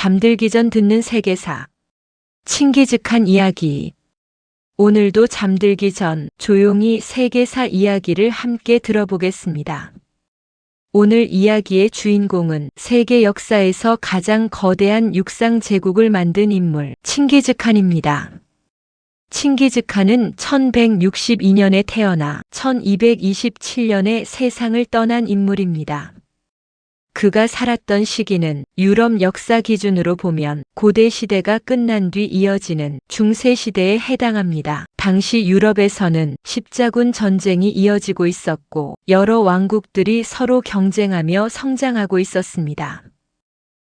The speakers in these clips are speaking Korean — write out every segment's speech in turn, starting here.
잠들기 전 듣는 세계사. 친기즉한 이야기. 오늘도 잠들기 전 조용히 세계사 이야기를 함께 들어보겠습니다. 오늘 이야기의 주인공은 세계 역사에서 가장 거대한 육상 제국을 만든 인물, 칭기즈칸입니다. 칭기즈칸은 1162년에 태어나 1227년에 세상을 떠난 인물입니다. 그가 살았던 시기는 유럽 역사 기준으로 보면 고대 시대가 끝난 뒤 이어지는 중세 시대에 해당합니다. 당시 유럽에서는 십자군 전쟁이 이어지고 있었고 여러 왕국들이 서로 경쟁하며 성장하고 있었습니다.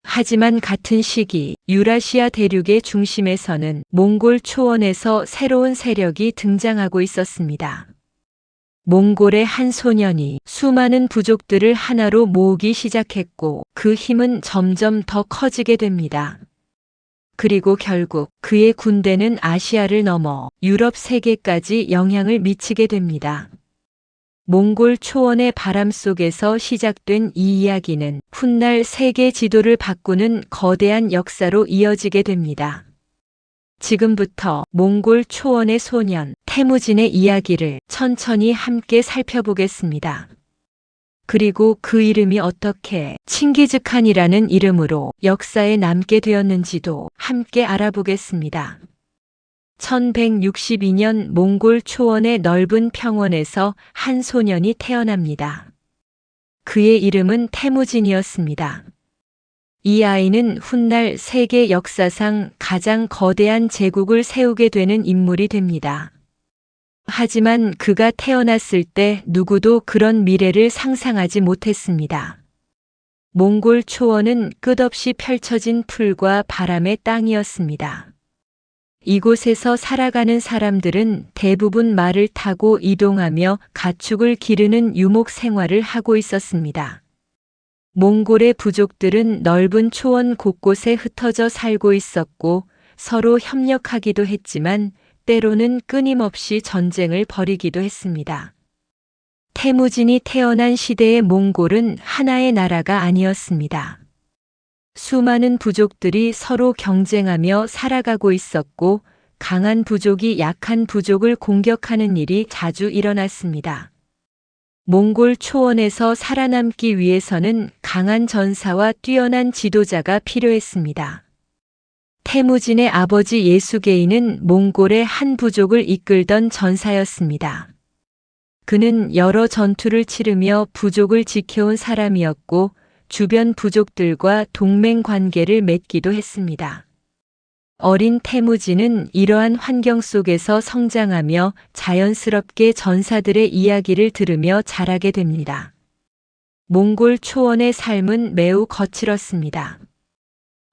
하지만 같은 시기 유라시아 대륙의 중심에서는 몽골 초원에서 새로운 세력이 등장하고 있었습니다. 몽골의 한 소년이 수많은 부족들을 하나로 모으기 시작했고 그 힘은 점점 더 커지게 됩니다. 그리고 결국 그의 군대는 아시아를 넘어 유럽 세계까지 영향을 미치게 됩니다. 몽골 초원의 바람 속에서 시작된 이 이야기는 훗날 세계 지도를 바꾸는 거대한 역사로 이어지게 됩니다. 지금부터 몽골 초원의 소년 태무진의 이야기를 천천히 함께 살펴보겠습니다. 그리고 그 이름이 어떻게 칭기즈칸이라는 이름으로 역사에 남게 되었는지도 함께 알아보겠습니다. 1162년 몽골 초원의 넓은 평원에서 한 소년이 태어납니다. 그의 이름은 태무진이었습니다. 이 아이는 훗날 세계 역사상 가장 거대한 제국을 세우게 되는 인물이 됩니다. 하지만 그가 태어났을 때 누구도 그런 미래를 상상하지 못했습니다. 몽골 초원은 끝없이 펼쳐진 풀과 바람의 땅이었습니다. 이곳에서 살아가는 사람들은 대부분 말을 타고 이동하며 가축을 기르는 유목 생활을 하고 있었습니다. 몽골의 부족들은 넓은 초원 곳곳에 흩어져 살고 있었고 서로 협력하기도 했지만 때로는 끊임없이 전쟁을 벌이기도 했습니다. 태무진이 태어난 시대의 몽골은 하나의 나라가 아니었습니다. 수많은 부족들이 서로 경쟁하며 살아가고 있었고 강한 부족이 약한 부족을 공격하는 일이 자주 일어났습니다. 몽골 초원에서 살아남기 위해서는 강한 전사와 뛰어난 지도자가 필요했습니다. 태무진의 아버지 예수게인은 몽골의 한 부족을 이끌던 전사였습니다. 그는 여러 전투를 치르며 부족을 지켜온 사람이었고 주변 부족들과 동맹 관계를 맺기도 했습니다. 어린 태무진은 이러한 환경 속에서 성장하며 자연스럽게 전사들의 이야기를 들으며 자라게 됩니다. 몽골 초원의 삶은 매우 거칠었습니다.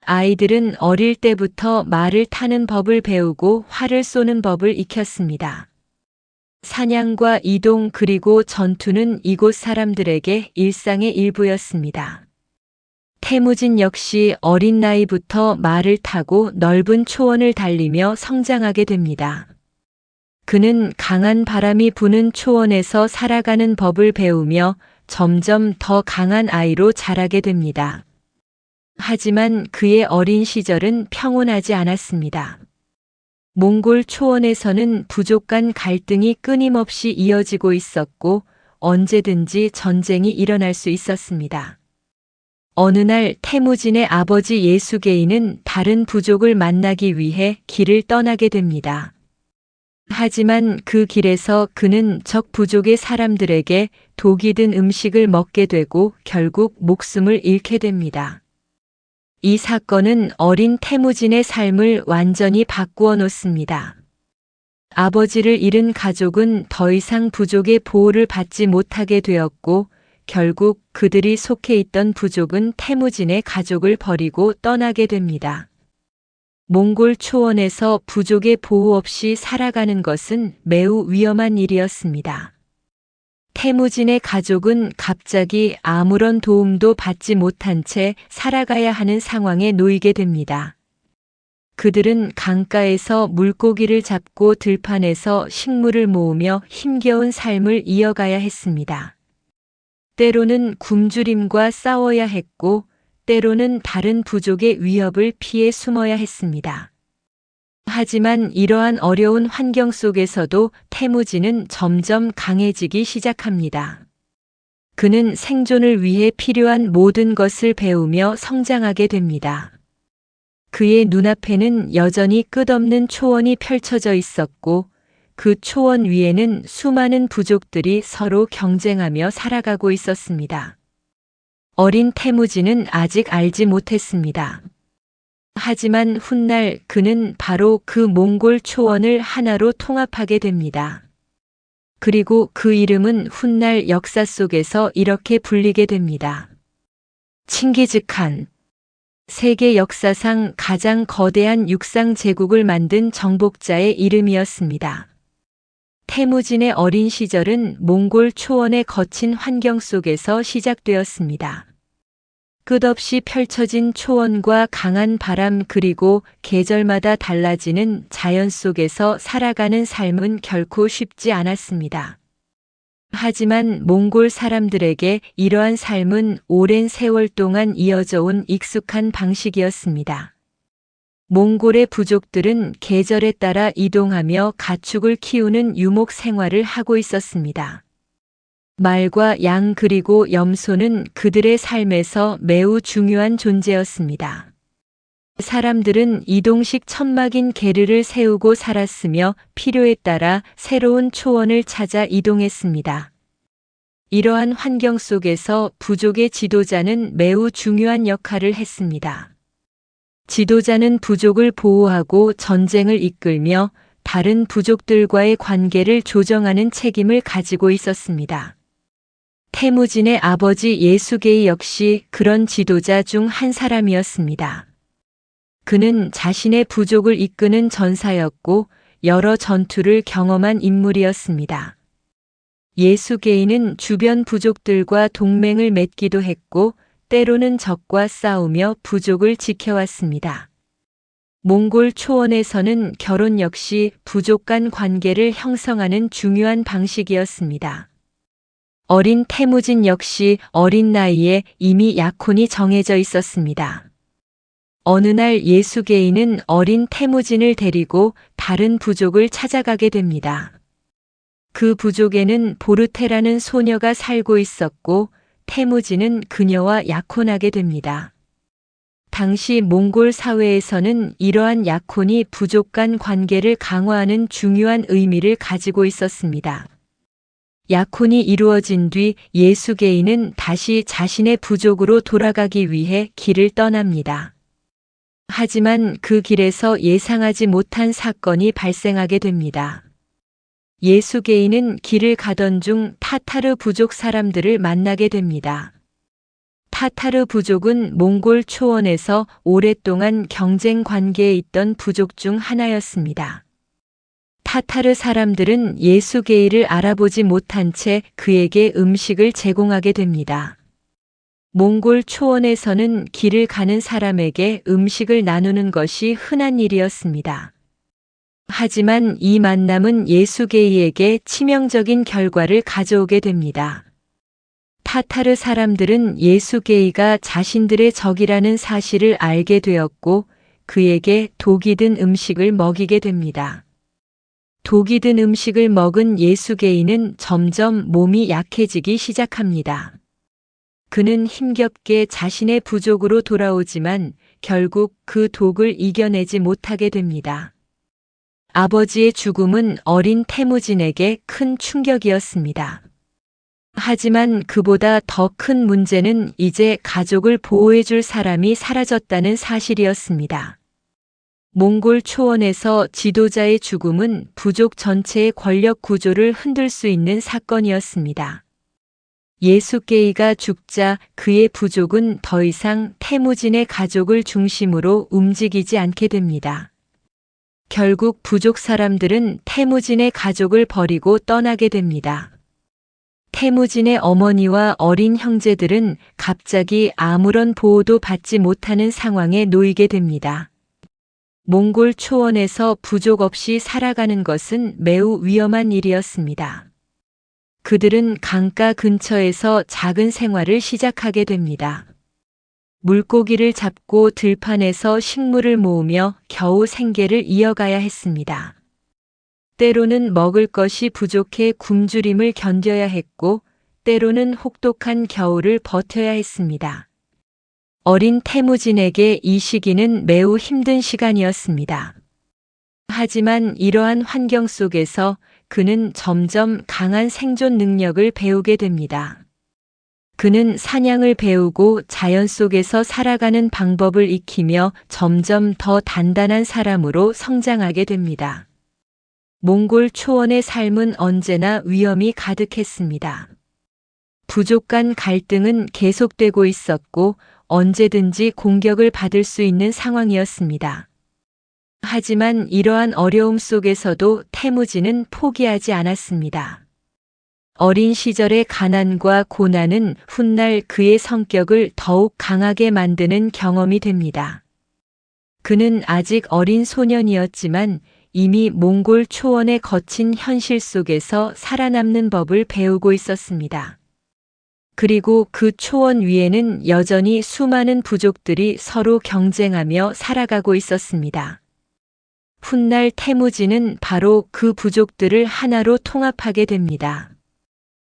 아이들은 어릴 때부터 말을 타는 법을 배우고 활을 쏘는 법을 익혔습니다. 사냥과 이동 그리고 전투는 이곳 사람들에게 일상의 일부였습니다. 태무진 역시 어린 나이부터 말을 타고 넓은 초원을 달리며 성장하게 됩니다. 그는 강한 바람이 부는 초원에서 살아가는 법을 배우며 점점 더 강한 아이로 자라게 됩니다. 하지만 그의 어린 시절은 평온하지 않았습니다. 몽골 초원에서는 부족 간 갈등이 끊임없이 이어지고 있었고 언제든지 전쟁이 일어날 수 있었습니다. 어느 날 태무진의 아버지 예수게인은 다른 부족을 만나기 위해 길을 떠나게 됩니다. 하지만 그 길에서 그는 적 부족의 사람들에게 독이 든 음식을 먹게 되고 결국 목숨을 잃게 됩니다. 이 사건은 어린 태무진의 삶을 완전히 바꾸어 놓습니다. 아버지를 잃은 가족은 더 이상 부족의 보호를 받지 못하게 되었고 결국 그들이 속해 있던 부족은 태무진의 가족을 버리고 떠나게 됩니다. 몽골 초원에서 부족의 보호 없이 살아가는 것은 매우 위험한 일이었습니다. 태무진의 가족은 갑자기 아무런 도움도 받지 못한 채 살아가야 하는 상황에 놓이게 됩니다. 그들은 강가에서 물고기를 잡고 들판에서 식물을 모으며 힘겨운 삶을 이어가야 했습니다. 때로는 굶주림과 싸워야 했고 때로는 다른 부족의 위협을 피해 숨어야 했습니다. 하지만 이러한 어려운 환경 속에서도 태무진은 점점 강해지기 시작합니다. 그는 생존을 위해 필요한 모든 것을 배우며 성장하게 됩니다. 그의 눈앞에는 여전히 끝없는 초원이 펼쳐져 있었고, 그 초원 위에는 수많은 부족들이 서로 경쟁하며 살아가고 있었습니다. 어린 태무진은 아직 알지 못했습니다. 하지만 훗날 그는 바로 그 몽골 초원을 하나로 통합하게 됩니다. 그리고 그 이름은 훗날 역사 속에서 이렇게 불리게 됩니다. 칭기즈칸. 세계 역사상 가장 거대한 육상 제국을 만든 정복자의 이름이었습니다. 태무진의 어린 시절은 몽골 초원의 거친 환경 속에서 시작되었습니다. 끝없이 펼쳐진 초원과 강한 바람 그리고 계절마다 달라지는 자연 속에서 살아가는 삶은 결코 쉽지 않았습니다. 하지만 몽골 사람들에게 이러한 삶은 오랜 세월 동안 이어져 온 익숙한 방식이었습니다. 몽골의 부족들은 계절에 따라 이동하며 가축을 키우는 유목 생활을 하고 있었습니다. 말과 양 그리고 염소는 그들의 삶에서 매우 중요한 존재였습니다. 사람들은 이동식 천막인 게르를 세우고 살았으며 필요에 따라 새로운 초원을 찾아 이동했습니다. 이러한 환경 속에서 부족의 지도자는 매우 중요한 역할을 했습니다. 지도자는 부족을 보호하고 전쟁을 이끌며 다른 부족들과의 관계를 조정하는 책임을 가지고 있었습니다. 태무진의 아버지 예수게이 역시 그런 지도자 중 한 사람이었습니다. 그는 자신의 부족을 이끄는 전사였고 여러 전투를 경험한 인물이었습니다. 예수게이는 주변 부족들과 동맹을 맺기도 했고 때로는 적과 싸우며 부족을 지켜왔습니다. 몽골 초원에서는 결혼 역시 부족 간 관계를 형성하는 중요한 방식이었습니다. 어린 태무진 역시 어린 나이에 이미 약혼이 정해져 있었습니다. 어느 날 예수게이는 어린 태무진을 데리고 다른 부족을 찾아가게 됩니다. 그 부족에는 보르테라는 소녀가 살고 있었고 태무진은 그녀와 약혼하게 됩니다. 당시 몽골 사회에서는 이러한 약혼이 부족 간 관계를 강화하는 중요한 의미를 가지고 있었습니다. 약혼이 이루어진 뒤 예수게이는 다시 자신의 부족으로 돌아가기 위해 길을 떠납니다. 하지만 그 길에서 예상하지 못한 사건이 발생하게 됩니다. 예수게이는 길을 가던 중 타타르 부족 사람들을 만나게 됩니다. 타타르 부족은 몽골 초원에서 오랫동안 경쟁 관계에 있던 부족 중 하나였습니다. 타타르 사람들은 예수게이를 알아보지 못한 채 그에게 음식을 제공하게 됩니다. 몽골 초원에서는 길을 가는 사람에게 음식을 나누는 것이 흔한 일이었습니다. 하지만 이 만남은 예수게이에게 치명적인 결과를 가져오게 됩니다. 타타르 사람들은 예수게이가 자신들의 적이라는 사실을 알게 되었고 그에게 독이 든 음식을 먹이게 됩니다. 독이 든 음식을 먹은 예수게이는 점점 몸이 약해지기 시작합니다. 그는 힘겹게 자신의 부족으로 돌아오지만 결국 그 독을 이겨내지 못하게 됩니다. 아버지의 죽음은 어린 태무진에게 큰 충격이었습니다. 하지만 그보다 더 큰 문제는 이제 가족을 보호해줄 사람이 사라졌다는 사실이었습니다. 몽골 초원에서 지도자의 죽음은 부족 전체의 권력 구조를 흔들 수 있는 사건이었습니다. 예수게이가 죽자 그의 부족은 더 이상 태무진의 가족을 중심으로 움직이지 않게 됩니다. 결국 부족 사람들은 태무진의 가족을 버리고 떠나게 됩니다. 태무진의 어머니와 어린 형제들은 갑자기 아무런 보호도 받지 못하는 상황에 놓이게 됩니다. 몽골 초원에서 부족 없이 살아가는 것은 매우 위험한 일이었습니다. 그들은 강가 근처에서 작은 생활을 시작하게 됩니다. 물고기를 잡고 들판에서 식물을 모으며 겨우 생계를 이어가야 했습니다. 때로는 먹을 것이 부족해 굶주림을 견뎌야 했고, 때로는 혹독한 겨울을 버텨야 했습니다. 어린 태무진에게 이 시기는 매우 힘든 시간이었습니다. 하지만 이러한 환경 속에서 그는 점점 강한 생존 능력을 배우게 됩니다. 그는 사냥을 배우고 자연 속에서 살아가는 방법을 익히며 점점 더 단단한 사람으로 성장하게 됩니다. 몽골 초원의 삶은 언제나 위험이 가득했습니다. 부족 간 갈등은 계속되고 있었고 언제든지 공격을 받을 수 있는 상황이었습니다. 하지만 이러한 어려움 속에서도 태무진은 포기하지 않았습니다. 어린 시절의 가난과 고난은 훗날 그의 성격을 더욱 강하게 만드는 경험이 됩니다. 그는 아직 어린 소년이었지만 이미 몽골 초원의 거친 현실 속에서 살아남는 법을 배우고 있었습니다. 그리고 그 초원 위에는 여전히 수많은 부족들이 서로 경쟁하며 살아가고 있었습니다. 훗날 태무진은 바로 그 부족들을 하나로 통합하게 됩니다.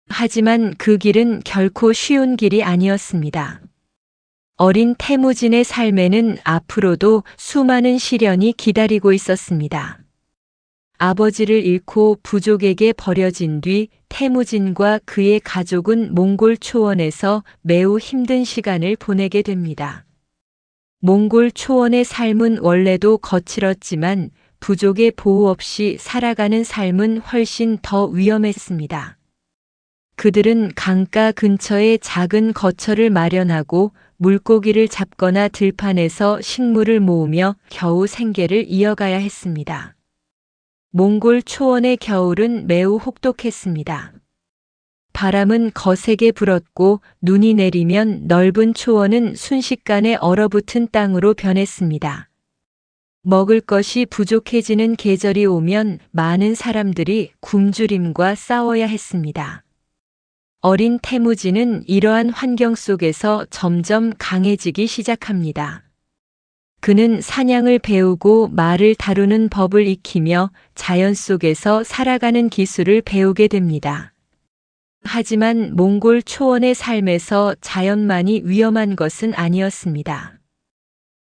하지만 그 길은 결코 쉬운 길이 아니었습니다. 어린 태무진의 삶에는 앞으로도 수많은 시련이 기다리고 있었습니다. 아버지를 잃고 부족에게 버려진 뒤 태무진과 그의 가족은 몽골 초원에서 매우 힘든 시간을 보내게 됩니다. 몽골 초원의 삶은 원래도 거칠었지만 부족의 보호 없이 살아가는 삶은 훨씬 더 위험했습니다. 그들은 강가 근처에 작은 거처를 마련하고 물고기를 잡거나 들판에서 식물을 모으며 겨우 생계를 이어가야 했습니다. 몽골 초원의 겨울은 매우 혹독했습니다. 바람은 거세게 불었고 눈이 내리면 넓은 초원은 순식간에 얼어붙은 땅으로 변했습니다. 먹을 것이 부족해지는 계절이 오면 많은 사람들이 굶주림과 싸워야 했습니다. 어린 태무진은 이러한 환경 속에서 점점 강해지기 시작합니다. 그는 사냥을 배우고 말을 다루는 법을 익히며 자연 속에서 살아가는 기술을 배우게 됩니다. 하지만 몽골 초원의 삶에서 자연만이 위험한 것은 아니었습니다.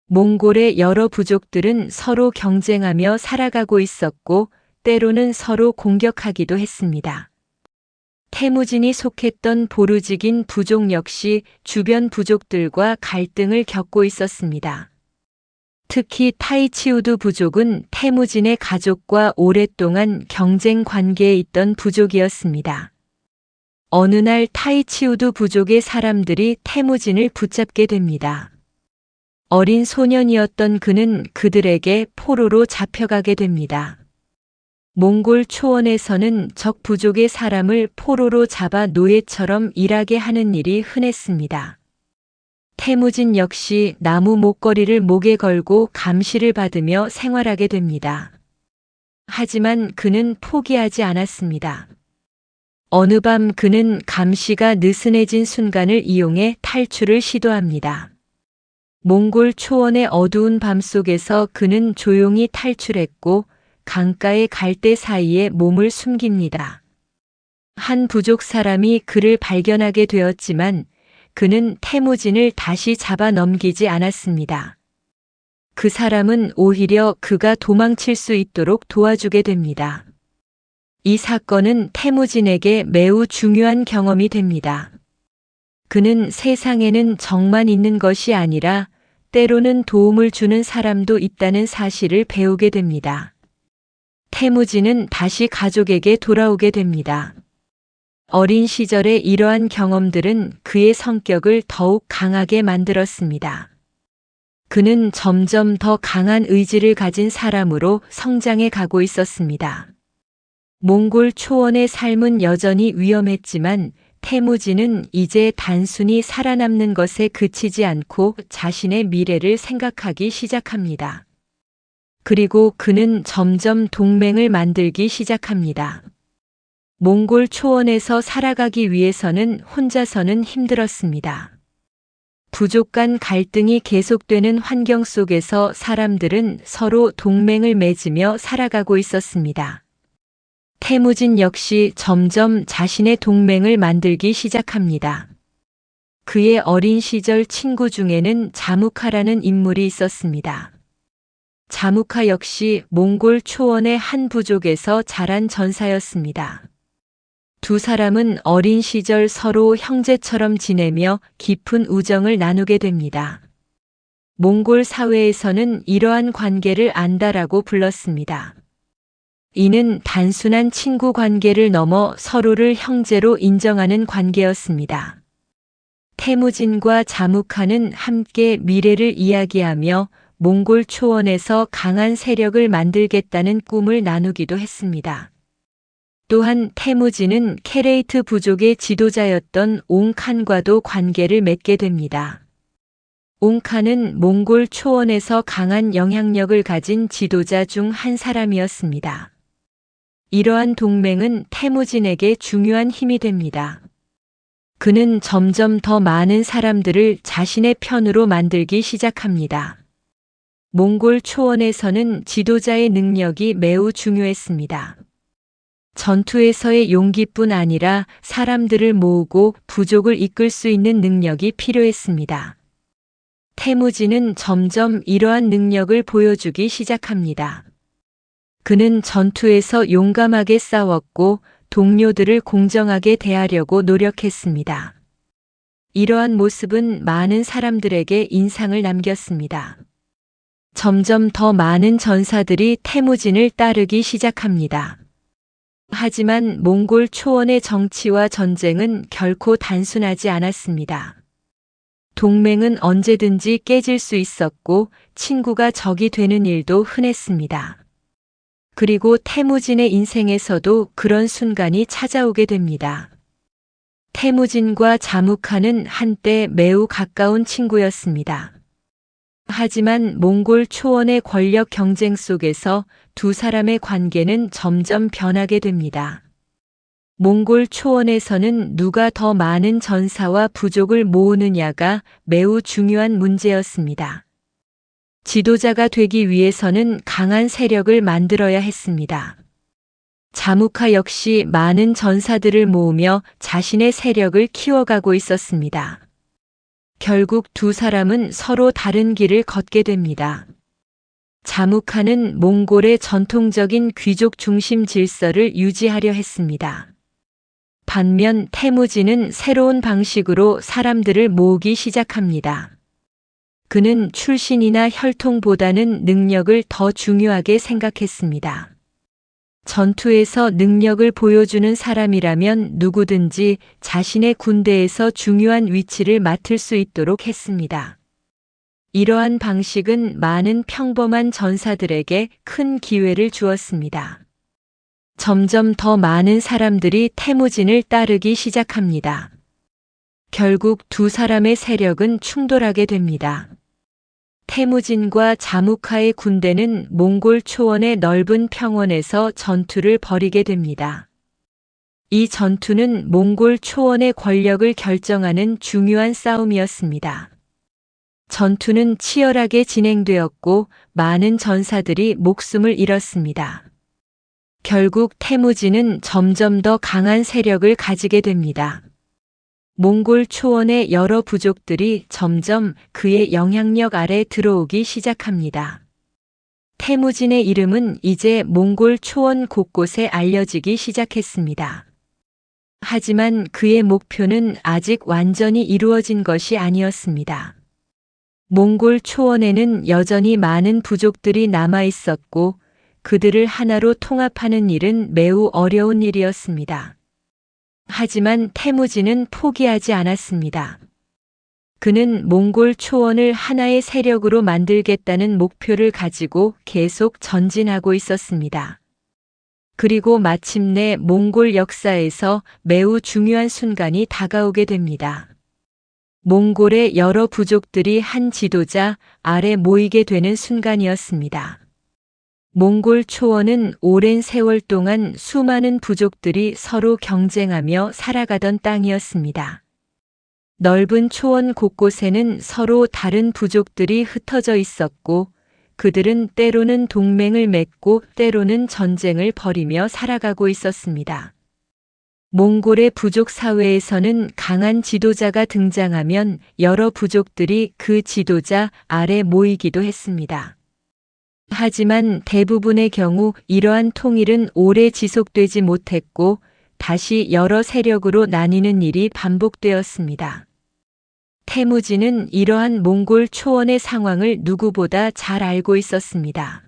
몽골의 여러 부족들은 서로 경쟁하며 살아가고 있었고 때로는 서로 공격하기도 했습니다. 태무진이 속했던 보르직인 부족 역시 주변 부족들과 갈등을 겪고 있었습니다. 특히 타이치우드 부족은 태무진의 가족과 오랫동안 경쟁 관계에 있던 부족이었습니다. 어느 날 타이치우드 부족의 사람들이 태무진을 붙잡게 됩니다. 어린 소년이었던 그는 그들에게 포로로 잡혀가게 됩니다. 몽골 초원에서는 적 부족의 사람을 포로로 잡아 노예처럼 일하게 하는 일이 흔했습니다. 태무진 역시 나무 목걸이를 목에 걸고 감시를 받으며 생활하게 됩니다. 하지만 그는 포기하지 않았습니다. 어느 밤 그는 감시가 느슨해진 순간을 이용해 탈출을 시도합니다. 몽골 초원의 어두운 밤 속에서 그는 조용히 탈출했고 강가의 갈대 사이에 몸을 숨깁니다. 한 부족 사람이 그를 발견하게 되었지만 그는 태무진을 다시 잡아 넘기지 않았습니다. 그 사람은 오히려 그가 도망칠 수 있도록 도와주게 됩니다. 이 사건은 태무진에게 매우 중요한 경험이 됩니다. 그는 세상에는 정만 있는 것이 아니라 때로는 도움을 주는 사람도 있다는 사실을 배우게 됩니다. 태무진은 다시 가족에게 돌아오게 됩니다. 어린 시절의 이러한 경험들은 그의 성격을 더욱 강하게 만들었습니다. 그는 점점 더 강한 의지를 가진 사람으로 성장해 가고 있었습니다. 몽골 초원의 삶은 여전히 위험했지만 태무진은 이제 단순히 살아남는 것에 그치지 않고 자신의 미래를 생각하기 시작합니다. 그리고 그는 점점 동맹을 만들기 시작합니다. 몽골 초원에서 살아가기 위해서는 혼자서는 힘들었습니다. 부족 간 갈등이 계속되는 환경 속에서 사람들은 서로 동맹을 맺으며 살아가고 있었습니다. 태무진 역시 점점 자신의 동맹을 만들기 시작합니다. 그의 어린 시절 친구 중에는 자무카라는 인물이 있었습니다. 자무카 역시 몽골 초원의 한 부족에서 자란 전사였습니다. 두 사람은 어린 시절 서로 형제처럼 지내며 깊은 우정을 나누게 됩니다. 몽골 사회에서는 이러한 관계를 안다라고 불렀습니다. 이는 단순한 친구 관계를 넘어 서로를 형제로 인정하는 관계였습니다. 태무진과 자무카는 함께 미래를 이야기하며 몽골 초원에서 강한 세력을 만들겠다는 꿈을 나누기도 했습니다. 또한 태무진은 케레이트 부족의 지도자였던 옹칸과도 관계를 맺게 됩니다. 옹칸은 몽골 초원에서 강한 영향력을 가진 지도자 중 한 사람이었습니다. 이러한 동맹은 태무진에게 중요한 힘이 됩니다. 그는 점점 더 많은 사람들을 자신의 편으로 만들기 시작합니다. 몽골 초원에서는 지도자의 능력이 매우 중요했습니다. 전투에서의 용기뿐 아니라 사람들을 모으고 부족을 이끌 수 있는 능력이 필요했습니다. 태무진은 점점 이러한 능력을 보여주기 시작합니다. 그는 전투에서 용감하게 싸웠고 동료들을 공정하게 대하려고 노력했습니다. 이러한 모습은 많은 사람들에게 인상을 남겼습니다. 점점 더 많은 전사들이 태무진을 따르기 시작합니다. 하지만 몽골 초원의 정치와 전쟁은 결코 단순하지 않았습니다. 동맹은 언제든지 깨질 수 있었고 친구가 적이 되는 일도 흔했습니다. 그리고 태무진의 인생에서도 그런 순간이 찾아오게 됩니다. 태무진과 자무카는 한때 매우 가까운 친구였습니다. 하지만 몽골 초원의 권력 경쟁 속에서 두 사람의 관계는 점점 변하게 됩니다. 몽골 초원에서는 누가 더 많은 전사와 부족을 모으느냐가 매우 중요한 문제였습니다. 지도자가 되기 위해서는 강한 세력을 만들어야 했습니다. 자무카 역시 많은 전사들을 모으며 자신의 세력을 키워가고 있었습니다. 결국 두 사람은 서로 다른 길을 걷게 됩니다. 자무카는 몽골의 전통적인 귀족 중심 질서를 유지하려 했습니다. 반면 태무진은 새로운 방식으로 사람들을 모으기 시작합니다. 그는 출신이나 혈통보다는 능력을 더 중요하게 생각했습니다. 전투에서 능력을 보여주는 사람이라면 누구든지 자신의 군대에서 중요한 위치를 맡을 수 있도록 했습니다. 이러한 방식은 많은 평범한 전사들에게 큰 기회를 주었습니다. 점점 더 많은 사람들이 태무진을 따르기 시작합니다. 결국 두 사람의 세력은 충돌하게 됩니다. 태무진과 자무카의 군대는 몽골 초원의 넓은 평원에서 전투를 벌이게 됩니다. 이 전투는 몽골 초원의 권력을 결정하는 중요한 싸움이었습니다. 전투는 치열하게 진행되었고 많은 전사들이 목숨을 잃었습니다. 결국 태무진은 점점 더 강한 세력을 가지게 됩니다. 몽골 초원의 여러 부족들이 점점 그의 영향력 아래 들어오기 시작합니다. 태무진의 이름은 이제 몽골 초원 곳곳에 알려지기 시작했습니다. 하지만 그의 목표는 아직 완전히 이루어진 것이 아니었습니다. 몽골 초원에는 여전히 많은 부족들이 남아 있었고 그들을 하나로 통합하는 일은 매우 어려운 일이었습니다. 하지만 태무진은 포기하지 않았습니다. 그는 몽골 초원을 하나의 세력으로 만들겠다는 목표를 가지고 계속 전진하고 있었습니다. 그리고 마침내 몽골 역사에서 매우 중요한 순간이 다가오게 됩니다. 몽골의 여러 부족들이 한 지도자 아래 모이게 되는 순간이었습니다. 몽골 초원은 오랜 세월 동안 수많은 부족들이 서로 경쟁하며 살아가던 땅이었습니다. 넓은 초원 곳곳에는 서로 다른 부족들이 흩어져 있었고 그들은 때로는 동맹을 맺고 때로는 전쟁을 벌이며 살아가고 있었습니다. 몽골의 부족 사회에서는 강한 지도자가 등장하면 여러 부족들이 그 지도자 아래 모이기도 했습니다. 하지만 대부분의 경우 이러한 통일은 오래 지속되지 못했고 다시 여러 세력으로 나뉘는 일이 반복되었습니다. 태무진은 이러한 몽골 초원의 상황을 누구보다 잘 알고 있었습니다.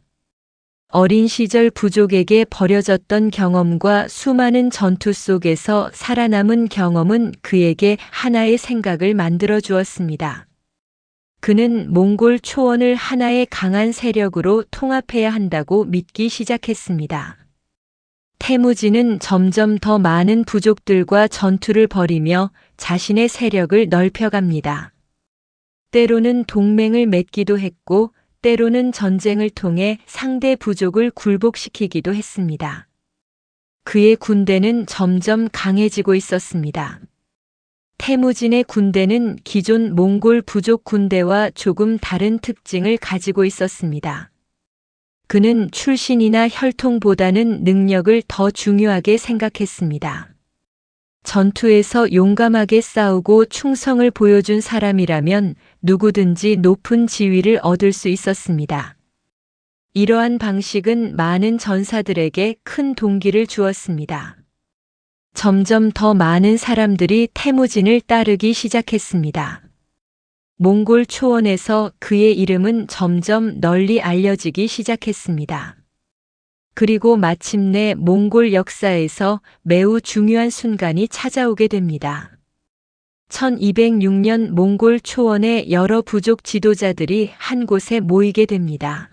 어린 시절 부족에게 버려졌던 경험과 수많은 전투 속에서 살아남은 경험은 그에게 하나의 생각을 만들어 주었습니다. 그는 몽골 초원을 하나의 강한 세력으로 통합해야 한다고 믿기 시작했습니다. 태무진은 점점 더 많은 부족들과 전투를 벌이며 자신의 세력을 넓혀갑니다. 때로는 동맹을 맺기도 했고 때로는 전쟁을 통해 상대 부족을 굴복시키기도 했습니다. 그의 군대는 점점 강해지고 있었습니다. 태무진의 군대는 기존 몽골 부족 군대와 조금 다른 특징을 가지고 있었습니다. 그는 출신이나 혈통보다는 능력을 더 중요하게 생각했습니다. 전투에서 용감하게 싸우고 충성을 보여준 사람이라면 누구든지 높은 지위를 얻을 수 있었습니다. 이러한 방식은 많은 전사들에게 큰 동기를 주었습니다. 점점 더 많은 사람들이 태무진을 따르기 시작했습니다. 몽골 초원에서 그의 이름은 점점 널리 알려지기 시작했습니다. 그리고 마침내 몽골 역사에서 매우 중요한 순간이 찾아오게 됩니다. 1206년 몽골 초원의 여러 부족 지도자들이 한 곳에 모이게 됩니다.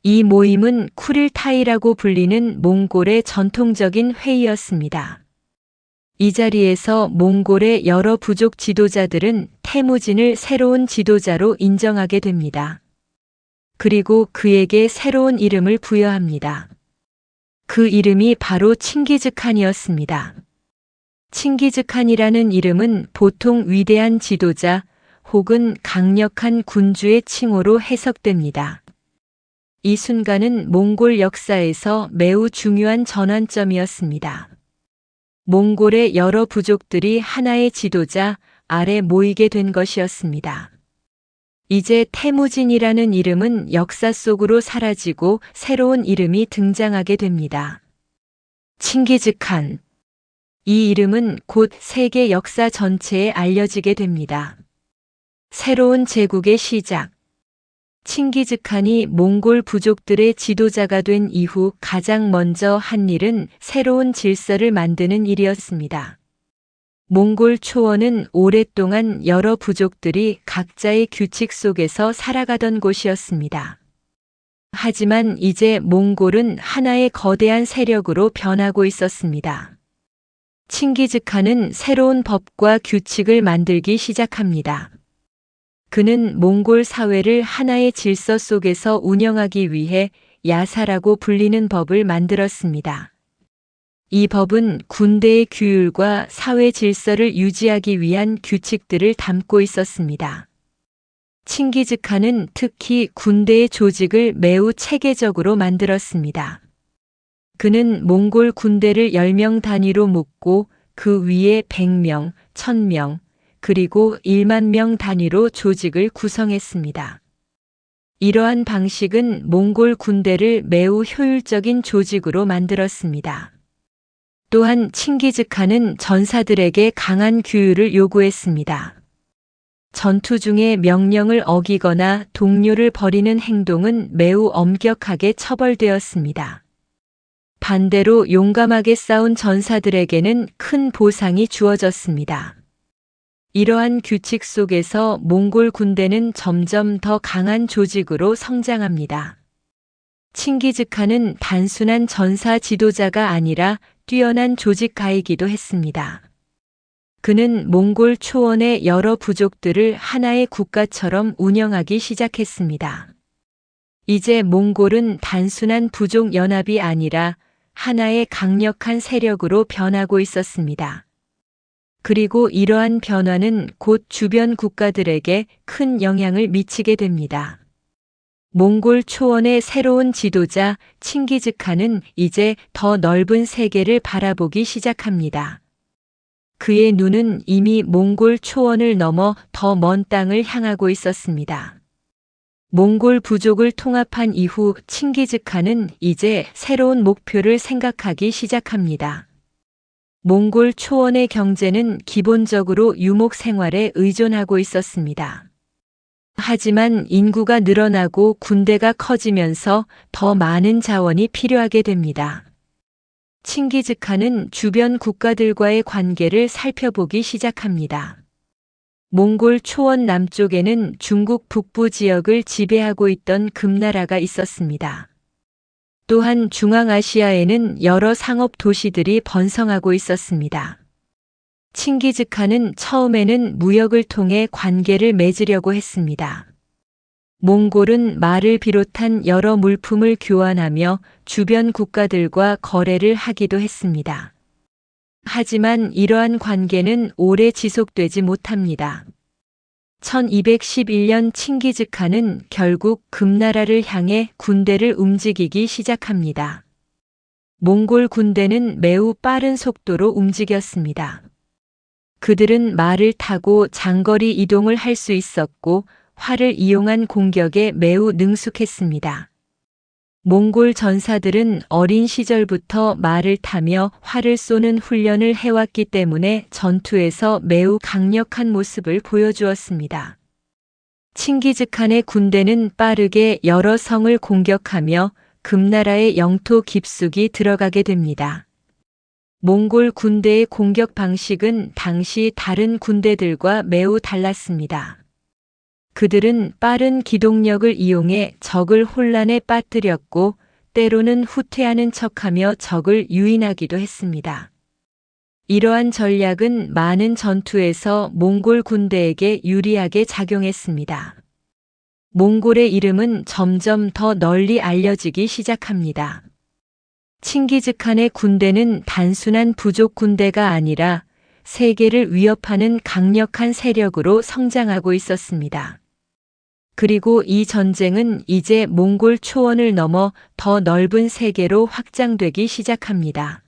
이 모임은 쿠릴타이라고 불리는 몽골의 전통적인 회의였습니다. 이 자리에서 몽골의 여러 부족 지도자들은 태무진을 새로운 지도자로 인정하게 됩니다. 그리고 그에게 새로운 이름을 부여합니다. 그 이름이 바로 칭기즈칸이었습니다. 칭기즈칸이라는 이름은 보통 위대한 지도자 혹은 강력한 군주의 칭호로 해석됩니다. 이 순간은 몽골 역사에서 매우 중요한 전환점이었습니다. 몽골의 여러 부족들이 하나의 지도자 아래 모이게 된 것이었습니다. 이제 태무진이라는 이름은 역사 속으로 사라지고 새로운 이름이 등장하게 됩니다. 칭기즈칸. 이 이름은 곧 세계 역사 전체에 알려지게 됩니다. 새로운 제국의 시작. 칭기즈칸이 몽골 부족들의 지도자가 된 이후 가장 먼저 한 일은 새로운 질서를 만드는 일이었습니다. 몽골 초원은 오랫동안 여러 부족들이 각자의 규칙 속에서 살아가던 곳이었습니다. 하지만 이제 몽골은 하나의 거대한 세력으로 변하고 있었습니다. 칭기즈칸은 새로운 법과 규칙을 만들기 시작합니다. 그는 몽골 사회를 하나의 질서 속에서 운영하기 위해 야사라고 불리는 법을 만들었습니다. 이 법은 군대의 규율과 사회 질서를 유지하기 위한 규칙들을 담고 있었습니다. 칭기즈칸은 특히 군대의 조직을 매우 체계적으로 만들었습니다. 그는 몽골 군대를 10명 단위로 묶고 그 위에 100명, 1000명, 그리고 1만 명 단위로 조직을 구성했습니다. 이러한 방식은 몽골 군대를 매우 효율적인 조직으로 만들었습니다. 또한 칭기즈칸은 전사들에게 강한 규율을 요구했습니다. 전투 중에 명령을 어기거나 동료를 버리는 행동은 매우 엄격하게 처벌되었습니다. 반대로 용감하게 싸운 전사들에게는 큰 보상이 주어졌습니다. 이러한 규칙 속에서 몽골 군대는 점점 더 강한 조직으로 성장합니다. 칭기즈칸은 단순한 전사 지도자가 아니라 뛰어난 조직가이기도 했습니다. 그는 몽골 초원의 여러 부족들을 하나의 국가처럼 운영하기 시작했습니다. 이제 몽골은 단순한 부족 연합이 아니라 하나의 강력한 세력으로 변하고 있었습니다. 그리고 이러한 변화는 곧 주변 국가들에게 큰 영향을 미치게 됩니다. 몽골 초원의 새로운 지도자 칭기즈칸은 이제 더 넓은 세계를 바라보기 시작합니다. 그의 눈은 이미 몽골 초원을 넘어 더 먼 땅을 향하고 있었습니다. 몽골 부족을 통합한 이후 칭기즈칸은 이제 새로운 목표를 생각하기 시작합니다. 몽골 초원의 경제는 기본적으로 유목 생활에 의존하고 있었습니다. 하지만 인구가 늘어나고 군대가 커지면서 더 많은 자원이 필요하게 됩니다. 칭기즈칸은 주변 국가들과의 관계를 살펴보기 시작합니다. 몽골 초원 남쪽에는 중국 북부 지역을 지배하고 있던 금나라가 있었습니다. 또한 중앙아시아에는 여러 상업 도시들이 번성하고 있었습니다. 칭기즈칸은 처음에는 무역을 통해 관계를 맺으려고 했습니다. 몽골은 말을 비롯한 여러 물품을 교환하며 주변 국가들과 거래를 하기도 했습니다. 하지만 이러한 관계는 오래 지속되지 못합니다. 1211년 칭기즈칸은 결국 금나라를 향해 군대를 움직이기 시작합니다. 몽골 군대는 매우 빠른 속도로 움직였습니다. 그들은 말을 타고 장거리 이동을 할 수 있었고 활을 이용한 공격에 매우 능숙했습니다. 몽골 전사들은 어린 시절부터 말을 타며 활을 쏘는 훈련을 해왔기 때문에 전투에서 매우 강력한 모습을 보여주었습니다. 칭기즈칸의 군대는 빠르게 여러 성을 공격하며 금나라의 영토 깊숙이 들어가게 됩니다. 몽골 군대의 공격 방식은 당시 다른 군대들과 매우 달랐습니다. 그들은 빠른 기동력을 이용해 적을 혼란에 빠뜨렸고 때로는 후퇴하는 척하며 적을 유인하기도 했습니다. 이러한 전략은 많은 전투에서 몽골 군대에게 유리하게 작용했습니다. 몽골의 이름은 점점 더 널리 알려지기 시작합니다. 칭기즈칸의 군대는 단순한 부족 군대가 아니라 세계를 위협하는 강력한 세력으로 성장하고 있었습니다. 그리고 이 전쟁은 이제 몽골 초원을 넘어 더 넓은 세계로 확장되기 시작합니다.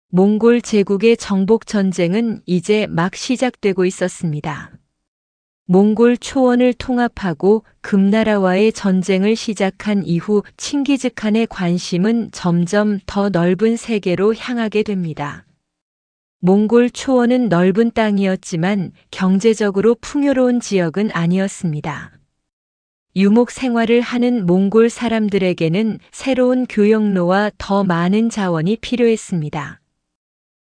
몽골 제국의 정복 전쟁은 이제 막 시작되고 있었습니다. 몽골 초원을 통합하고 금나라와의 전쟁을 시작한 이후 칭기즈칸의 관심은 점점 더 넓은 세계로 향하게 됩니다. 몽골 초원은 넓은 땅이었지만 경제적으로 풍요로운 지역은 아니었습니다. 유목 생활을 하는 몽골 사람들에게는 새로운 교역로와 더 많은 자원이 필요했습니다.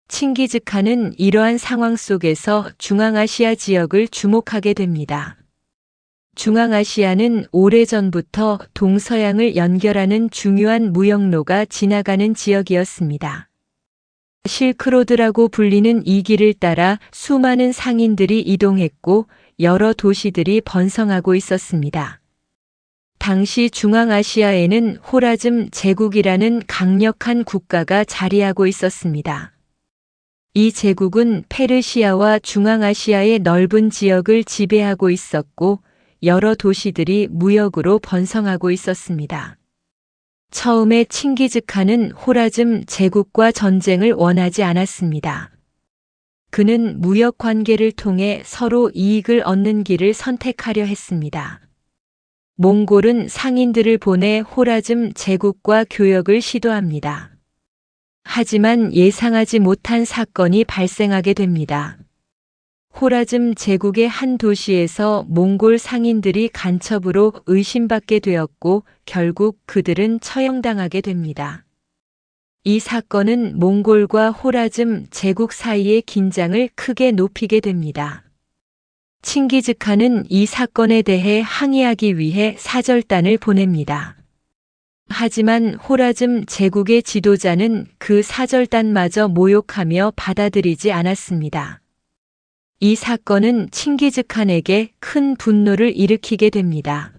칭기즈칸은 이러한 상황 속에서 중앙아시아 지역을 주목하게 됩니다. 중앙아시아는 오래전부터 동서양을 연결하는 중요한 무역로가 지나가는 지역이었습니다. 실크로드라고 불리는 이 길을 따라 수많은 상인들이 이동했고 여러 도시들이 번성하고 있었습니다. 당시 중앙아시아에는 호라즘 제국이라는 강력한 국가가 자리하고 있었습니다. 이 제국은 페르시아와 중앙아시아의 넓은 지역을 지배하고 있었고 여러 도시들이 무역으로 번성하고 있었습니다. 처음에 칭기즈칸은 호라즘 제국과 전쟁을 원하지 않았습니다. 그는 무역 관계를 통해 서로 이익을 얻는 길을 선택하려 했습니다. 몽골은 상인들을 보내 호라즘 제국과 교역을 시도합니다. 하지만 예상하지 못한 사건이 발생하게 됩니다. 호라즘 제국의 한 도시에서 몽골 상인들이 간첩으로 의심받게 되었고 결국 그들은 처형당하게 됩니다. 이 사건은 몽골과 호라즘 제국 사이의 긴장을 크게 높이게 됩니다. 칭기즈칸은 이 사건에 대해 항의하기 위해 사절단을 보냅니다. 하지만 호라즘 제국의 지도자는 그 사절단마저 모욕하며 받아들이지 않았습니다. 이 사건은 칭기즈칸에게 큰 분노를 일으키게 됩니다.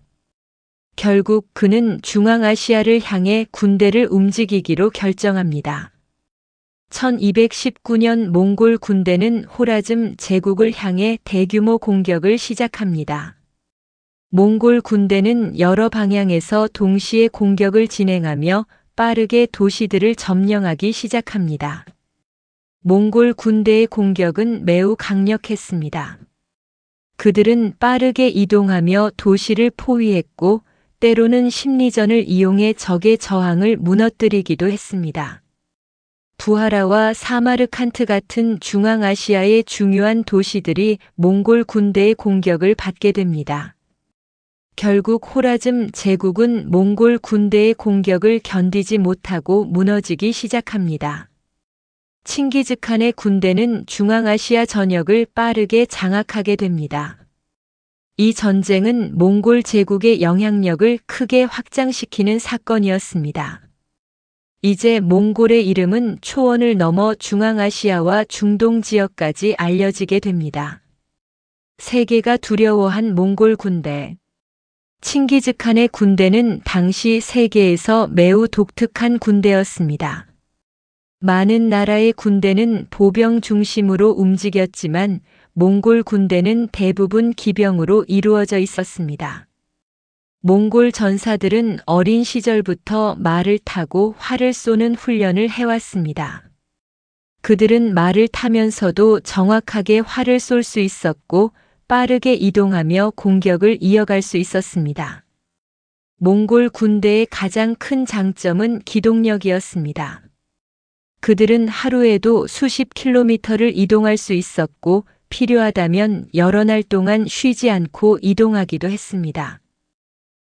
결국 그는 중앙아시아를 향해 군대를 움직이기로 결정합니다. 1219년 몽골 군대는 호라즘 제국을 향해 대규모 공격을 시작합니다. 몽골 군대는 여러 방향에서 동시에 공격을 진행하며 빠르게 도시들을 점령하기 시작합니다. 몽골 군대의 공격은 매우 강력했습니다. 그들은 빠르게 이동하며 도시를 포위했고 때로는 심리전을 이용해 적의 저항을 무너뜨리기도 했습니다. 부하라와 사마르칸트 같은 중앙아시아의 중요한 도시들이 몽골 군대의 공격을 받게 됩니다. 결국 호라즘 제국은 몽골 군대의 공격을 견디지 못하고 무너지기 시작합니다. 칭기즈칸의 군대는 중앙아시아 전역을 빠르게 장악하게 됩니다. 이 전쟁은 몽골 제국의 영향력을 크게 확장시키는 사건이었습니다. 이제 몽골의 이름은 초원을 넘어 중앙아시아와 중동 지역까지 알려지게 됩니다. 세계가 두려워한 몽골 군대. 칭기즈칸의 군대는 당시 세계에서 매우 독특한 군대였습니다. 많은 나라의 군대는 보병 중심으로 움직였지만 몽골 군대는 대부분 기병으로 이루어져 있었습니다. 몽골 전사들은 어린 시절부터 말을 타고 활을 쏘는 훈련을 해왔습니다. 그들은 말을 타면서도 정확하게 활을 쏠 수 있었고 빠르게 이동하며 공격을 이어갈 수 있었습니다. 몽골 군대의 가장 큰 장점은 기동력이었습니다. 그들은 하루에도 수십 킬로미터를 이동할 수 있었고 필요하다면 여러 날 동안 쉬지 않고 이동하기도 했습니다.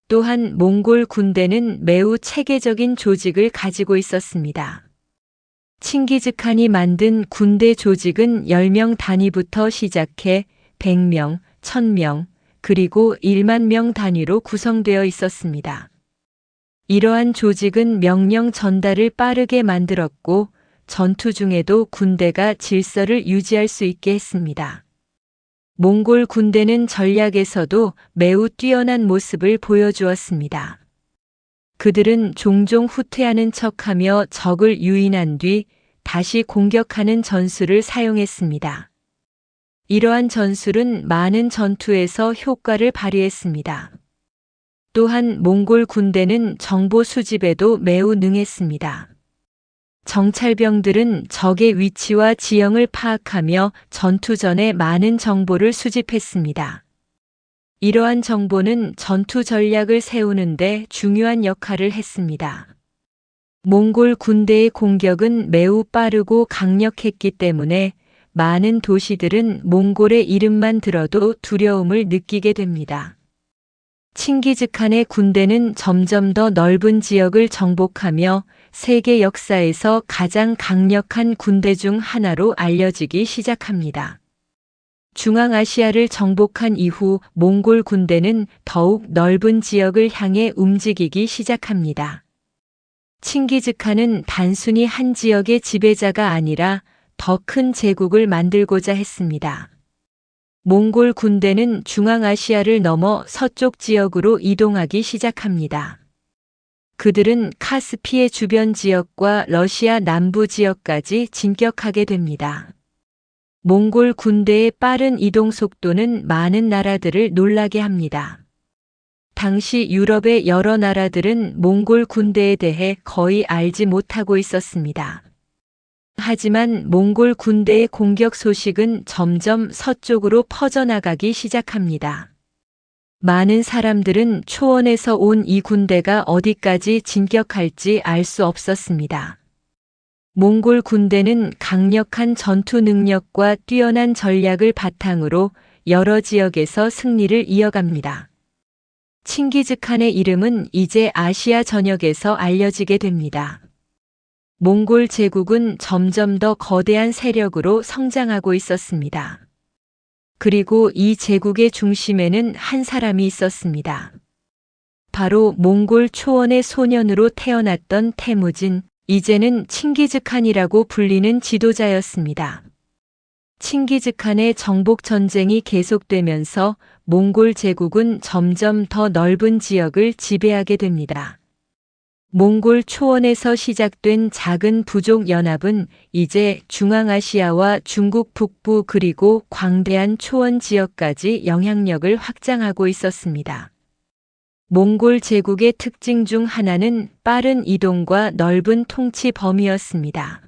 또한 몽골 군대는 매우 체계적인 조직을 가지고 있었습니다. 칭기즈칸이 만든 군대 조직은 10명 단위부터 시작해 100명, 1000명, 그리고 1만 명 단위로 구성되어 있었습니다. 이러한 조직은 명령 전달을 빠르게 만들었고 전투 중에도 군대가 질서를 유지할 수 있게 했습니다. 몽골 군대는 전략에서도 매우 뛰어난 모습을 보여주었습니다. 그들은 종종 후퇴하는 척하며 적을 유인한 뒤 다시 공격하는 전술을 사용했습니다. 이러한 전술은 많은 전투에서 효과를 발휘했습니다. 또한 몽골 군대는 정보 수집에도 매우 능했습니다. 정찰병들은 적의 위치와 지형을 파악하며 전투 전에 많은 정보를 수집했습니다. 이러한 정보는 전투 전략을 세우는 데 중요한 역할을 했습니다. 몽골 군대의 공격은 매우 빠르고 강력했기 때문에 많은 도시들은 몽골의 이름만 들어도 두려움을 느끼게 됩니다. 칭기즈칸의 군대는 점점 더 넓은 지역을 정복하며 세계 역사에서 가장 강력한 군대 중 하나로 알려지기 시작합니다. 중앙아시아를 정복한 이후 몽골 군대는 더욱 넓은 지역을 향해 움직이기 시작합니다. 칭기즈칸은 단순히 한 지역의 지배자가 아니라 더 큰 제국을 만들고자 했습니다. 몽골 군대는 중앙아시아를 넘어 서쪽 지역으로 이동하기 시작합니다. 그들은 카스피의 주변 지역과 러시아 남부 지역까지 진격하게 됩니다. 몽골 군대의 빠른 이동 속도는 많은 나라들을 놀라게 합니다. 당시 유럽의 여러 나라들은 몽골 군대에 대해 거의 알지 못하고 있었습니다. 하지만 몽골 군대의 공격 소식은 점점 서쪽으로 퍼져나가기 시작합니다. 많은 사람들은 초원에서 온 이 군대가 어디까지 진격할지 알 수 없었습니다. 몽골 군대는 강력한 전투 능력과 뛰어난 전략을 바탕으로 여러 지역에서 승리를 이어갑니다. 칭기즈칸의 이름은 이제 아시아 전역에서 알려지게 됩니다. 몽골 제국은 점점 더 거대한 세력으로 성장하고 있었습니다. 그리고 이 제국의 중심에는 한 사람이 있었습니다. 바로 몽골 초원의 소년으로 태어났던 태무진, 이제는 칭기즈칸이라고 불리는 지도자였습니다. 칭기즈칸의 정복 전쟁이 계속되면서 몽골 제국은 점점 더 넓은 지역을 지배하게 됩니다. 몽골 초원에서 시작된 작은 부족 연합은 이제 중앙아시아와 중국 북부 그리고 광대한 초원 지역까지 영향력을 확장하고 있었습니다. 몽골 제국의 특징 중 하나는 빠른 이동과 넓은 통치 범위였습니다.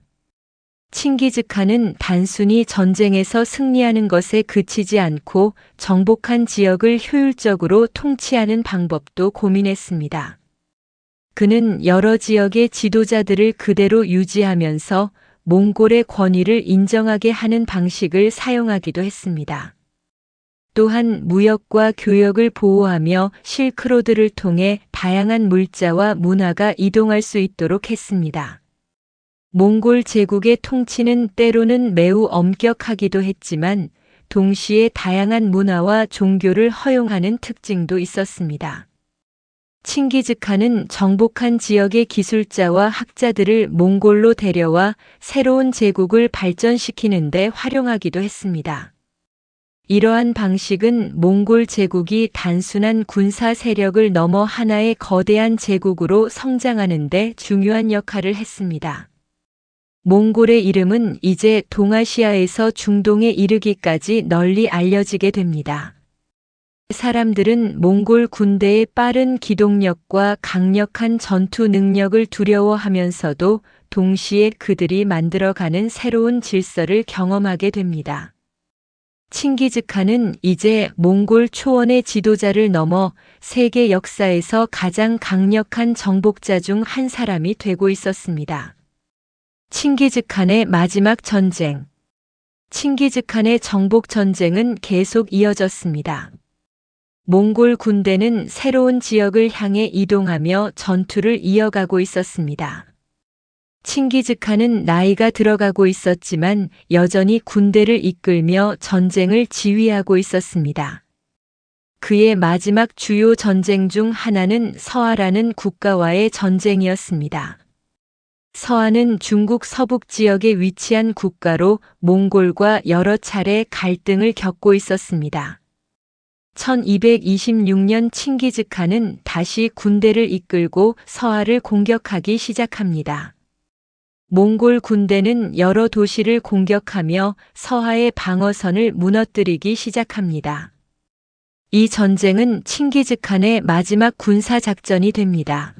칭기즈칸은 단순히 전쟁에서 승리하는 것에 그치지 않고 정복한 지역을 효율적으로 통치하는 방법도 고민했습니다. 그는 여러 지역의 지도자들을 그대로 유지하면서 몽골의 권위를 인정하게 하는 방식을 사용하기도 했습니다. 또한 무역과 교역을 보호하며 실크로드를 통해 다양한 물자와 문화가 이동할 수 있도록 했습니다. 몽골 제국의 통치는 때로는 매우 엄격하기도 했지만 동시에 다양한 문화와 종교를 허용하는 특징도 있었습니다. 칭기즈칸은 정복한 지역의 기술자와 학자들을 몽골로 데려와 새로운 제국을 발전시키는 데 활용하기도 했습니다. 이러한 방식은 몽골 제국이 단순한 군사 세력을 넘어 하나의 거대한 제국으로 성장하는 데 중요한 역할을 했습니다. 몽골의 이름은 이제 동아시아에서 중동에 이르기까지 널리 알려지게 됩니다. 사람들은 몽골 군대의 빠른 기동력과 강력한 전투 능력을 두려워하면서도 동시에 그들이 만들어가는 새로운 질서를 경험하게 됩니다. 칭기즈칸은 이제 몽골 초원의 지도자를 넘어 세계 역사에서 가장 강력한 정복자 중 한 사람이 되고 있었습니다. 칭기즈칸의 마지막 전쟁. 칭기즈칸의 정복 전쟁은 계속 이어졌습니다. 몽골 군대는 새로운 지역을 향해 이동하며 전투를 이어가고 있었습니다. 칭기즈칸은 나이가 들어가고 있었지만 여전히 군대를 이끌며 전쟁을 지휘하고 있었습니다. 그의 마지막 주요 전쟁 중 하나는 서하라는 국가와의 전쟁이었습니다. 서하는 중국 서북 지역에 위치한 국가로 몽골과 여러 차례 갈등을 겪고 있었습니다. 1226년 칭기즈칸은 다시 군대를 이끌고 서하를 공격하기 시작합니다. 몽골 군대는 여러 도시를 공격하며 서하의 방어선을 무너뜨리기 시작합니다. 이 전쟁은 칭기즈칸의 마지막 군사작전이 됩니다.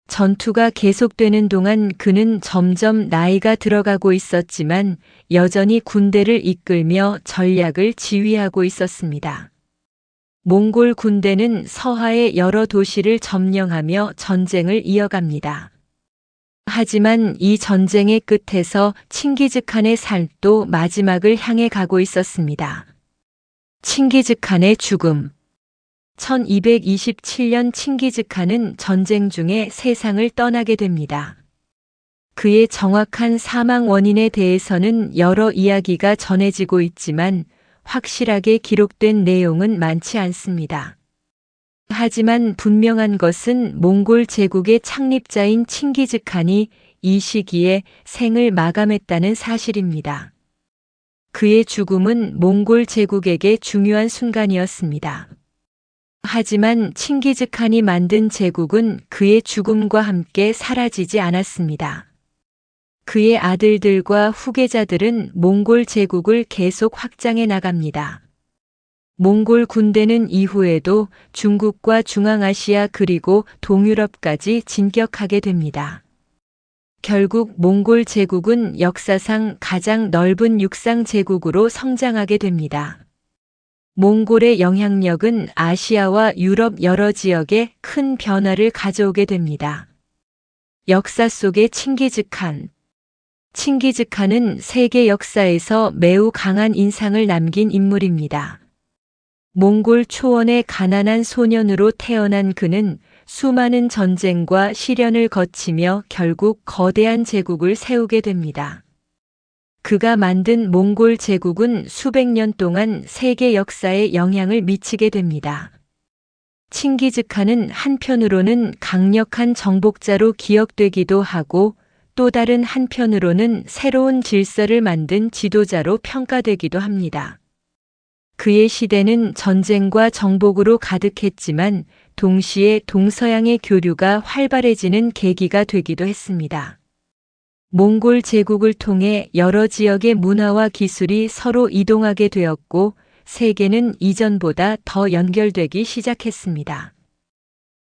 전투가 계속되는 동안 그는 점점 나이가 들어가고 있었지만 여전히 군대를 이끌며 전략을 지휘하고 있었습니다. 몽골 군대는 서하의 여러 도시를 점령하며 전쟁을 이어갑니다. 하지만 이 전쟁의 끝에서 칭기즈칸의 삶도 마지막을 향해 가고 있었습니다. 칭기즈칸의 죽음. 1227년 칭기즈칸은 전쟁 중에 세상을 떠나게 됩니다. 그의 정확한 사망 원인에 대해서는 여러 이야기가 전해지고 있지만 확실하게 기록된 내용은 많지 않습니다. 하지만 분명한 것은 몽골 제국의 창립자인 칭기즈칸이 이 시기에 생을 마감했다는 사실입니다. 그의 죽음은 몽골 제국에게 중요한 순간이었습니다. 하지만 칭기즈칸이 만든 제국은 그의 죽음과 함께 사라지지 않았습니다. 그의 아들들과 후계자들은 몽골 제국을 계속 확장해 나갑니다. 몽골 군대는 이후에도 중국과 중앙아시아 그리고 동유럽까지 진격하게 됩니다. 결국 몽골 제국은 역사상 가장 넓은 육상 제국으로 성장하게 됩니다. 몽골의 영향력은 아시아와 유럽 여러 지역에 큰 변화를 가져오게 됩니다. 역사 속의 칭기즈칸. 칭기즈칸은 세계 역사에서 매우 강한 인상을 남긴 인물입니다. 몽골 초원의 가난한 소년으로 태어난 그는 수많은 전쟁과 시련을 거치며 결국 거대한 제국을 세우게 됩니다. 그가 만든 몽골 제국은 수백 년 동안 세계 역사에 영향을 미치게 됩니다. 칭기즈칸은 한편으로는 강력한 정복자로 기억되기도 하고 또 다른 한편으로는 새로운 질서를 만든 지도자로 평가되기도 합니다. 그의 시대는 전쟁과 정복으로 가득했지만 동시에 동서양의 교류가 활발해지는 계기가 되기도 했습니다. 몽골 제국을 통해 여러 지역의 문화와 기술이 서로 이동하게 되었고 세계는 이전보다 더 연결되기 시작했습니다.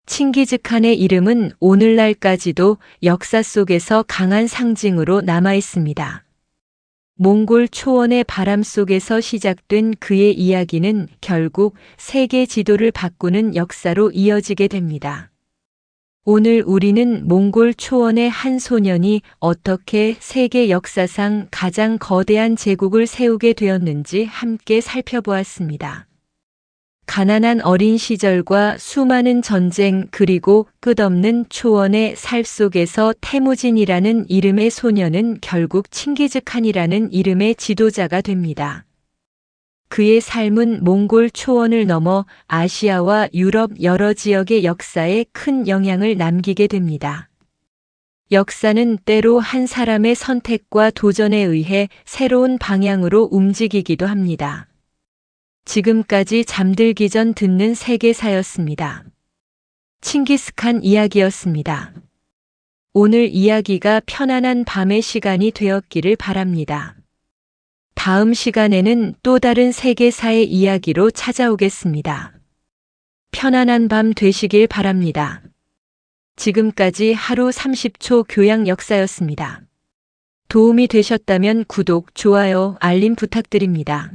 칭기즈칸의 이름은 오늘날까지도 역사 속에서 강한 상징으로 남아 있습니다. 몽골 초원의 바람 속에서 시작된 그의 이야기는 결국 세계 지도를 바꾸는 역사로 이어지게 됩니다. 오늘 우리는 몽골 초원의 한 소년이 어떻게 세계 역사상 가장 거대한 제국을 세우게 되었는지 함께 살펴보았습니다. 가난한 어린 시절과 수많은 전쟁 그리고 끝없는 초원의 살 속에서 태무진이라는 이름의 소년은 결국 칭기즈칸이라는 이름의 지도자가 됩니다. 그의 삶은 몽골 초원을 넘어 아시아와 유럽 여러 지역의 역사에 큰 영향을 남기게 됩니다. 역사는 때로 한 사람의 선택과 도전에 의해 새로운 방향으로 움직이기도 합니다. 지금까지 잠들기 전 듣는 세계사였습니다. 칭기스칸 이야기였습니다. 오늘 이야기가 편안한 밤의 시간이 되었기를 바랍니다. 다음 시간에는 또 다른 세계사의 이야기로 찾아오겠습니다. 편안한 밤 되시길 바랍니다. 지금까지 하루 30초 교양 역사였습니다. 도움이 되셨다면 구독, 좋아요, 알림 부탁드립니다.